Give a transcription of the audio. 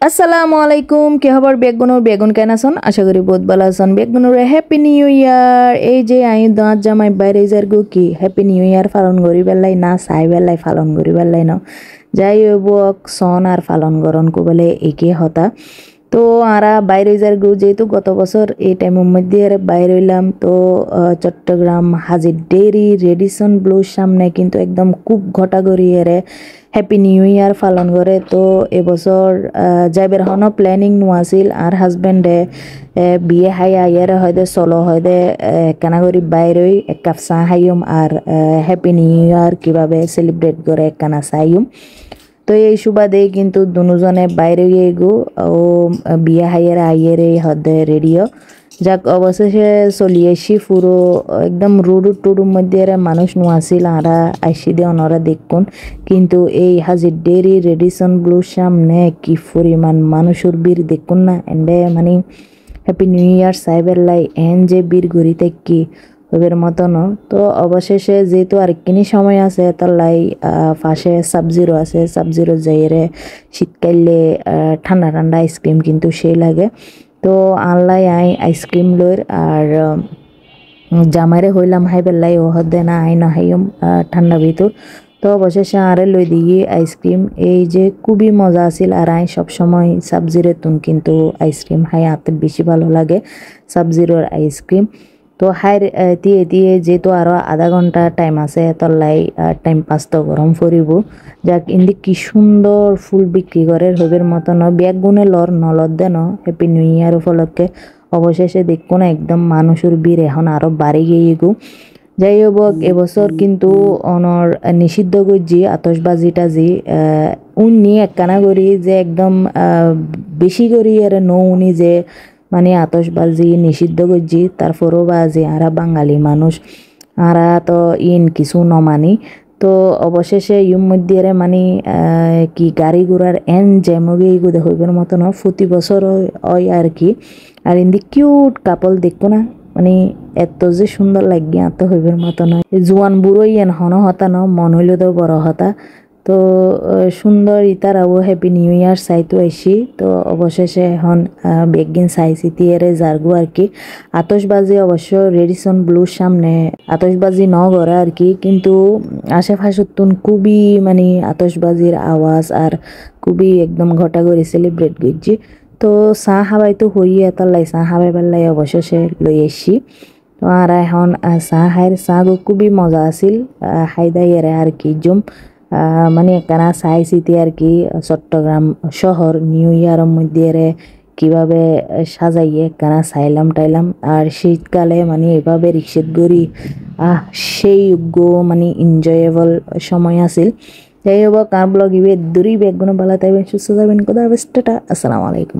আসসালামু আলাইকুম, কি খবর বেগুনুর? বেগুন কেন আছেন? আশা করি বহুত ভালো আছেন। বেগুনুর হ্যাপি নিউ ইয়ার। এই যে আই দাঁত জামাই বাইরে যার গো কি হ্যাপি নিউ ইয়ার পালন করি বেলাই না চাই বেলাই পালন করি বেলাই না যাই হইব সন আর পালন করন কো বলে একে হতা। তো আরা বাইরে যার গো যেহেতু গত বছর এই টাইমের মধ্যে বাইরে হইলাম। তো চট্টগ্রাম হাজির ডেইরি রেডিসন ব্লুর সামনে কিন্তু একদম খুব ঘটা করি এরে হ্যাপি নিউ ইয়ার পালন করে। তো এবছর যাইবার হনো প্ল্যানিং নোয়াছিল আর হাজবেন্ডে বিয়ে হাই আইয়ারে হয়তো চলো হয়তো কেনা করি বাইরই এক কাপ চা হাইম আর হ্যাপি নিউ ইয়ার কিভাবে সেলিব্রেট করে একখানা চাইম। তো এই সুবাদে কিন্তু দুজনে বাইরে গিয়ে গো ও বিয়ে হাইয়ারে আইয়ারে হদে রেডিও যাক অবশেষে চলি আসি পুরো একদম রুডু টুডুর মধ্যে মানুষ নোয়াছিল আরা আইসি দিয়ে ওনারা দেখুন। কিন্তু এই হাজির ডেরি রেডিসন ব্লুর সামনে কি পরিমাণ মানুষের বীর দেখুন না এন্ডে মানে হ্যাপি নিউ ইয়ার সাইবের লাই এন যে বীর ঘুরিতে কি ওদের মতন। তো অবশেষে যেহেতু আরেকখানি সময় আছে তার লাই পাশে সাবজিরো আছে, সাবজিরো যাইরে শীতকালে ঠান্ডা ঠান্ডা আইসক্রিম কিন্তু সেই লাগে। তো আনলাই আইসক্রিম লইর আর জামাইরে হইলাম হাই বেলাই ও হদে না আই না হাইম ঠান্ডা ভিতর। তো অবশেষে আরে লই দিয়ে আইসক্রিম এই যে খুবই মজা আছিল আর আই সবসময় সাবজিরে তুন কিন্তু আইসক্রিম হাই আতে বেশি ভালো লাগে সাবজিরোর আইসক্রিম। তো হাই দিয়ে দিয়ে যেহেতু আরও আধা ঘন্টা টাইম আছে তল্লাই টাইম পাস তো গরম ফুরিব। যাক ইন্দি কি সুন্দর ফুল বিক্রি করে হবের মতন ব্যাগ গুনে লর নলদ দেন হ্যাপি নিউ ইয়ার উপলক্ষে। অবশেষে দেখবো না একদম মানুষের বীর এখন আরো বাড়ি গিয়ে গো। যাই হোক এবছর কিন্তু অনর নিষিদ্ধ করছি আতসবাজি টাজি উনি একখানা করি যে একদম বেশি করি আর নৌনি যে মানে আতসবাজি নিষিদ্ধ করছি তারপরও বাজি আরা বাঙালি মানুষ আরা তো কিছু নমানি। তো অবশেষে ইউর মধ্যে মানে কি গাড়ি ঘোড়ার এন জ্যামগে এগুলো হইবার মতন প্রতি বছর হয় আর কি। আর ইন্দি কিউট কাপল দেখবো না মানে এত যে সুন্দর লাগে এত হইবার মতো নয় জোয়ান বুড়োই এন হন হতা ন মন হইল তো বড় হতা। তো সুন্দর ইতারাও হ্যাপি নিউ ইয়ার চাইতো আইসি। তো অবশেষে এখন বেগিন চাইছি তিয়েরে জারগু আর কি আতসবাজি অবশ্য রেডিসন ব্লুর সামনে আতসবাজি ন করে আর কি। কিন্তু আশেপাশতুন খুবই মানে আতসবাজির আওয়াজ আর খুবই একদম ঘটা করে সেলিব্রেট করছি। তো চাহ খাবাই তো হইয়ে এতার লাই চাহ খাবাই পারলাই অবশেষে লই আসছি। তো আর এখন চাহ খাই চাহ খুবই মজা আছিল খাই দাই এরা আর কি জম মানে একখানা চাইছিতি আর কি চট্টগ্রাম শহর নিউ ইয়ারের মধ্যে কিভাবে সাজাইয়ে একখানা চাইলাম টাইলাম। আর শীতকালে মানে এভাবে রিক্সাত গড়ি সেই মানে এনজয়েবল সময় আছিল। যাই হোক আর ব্লগ ইবে দূরই ব্যাগগুলো ভালো থাকবেন সুস্থ থাকবেন। কোথাও আসসালামু আলাইকুম।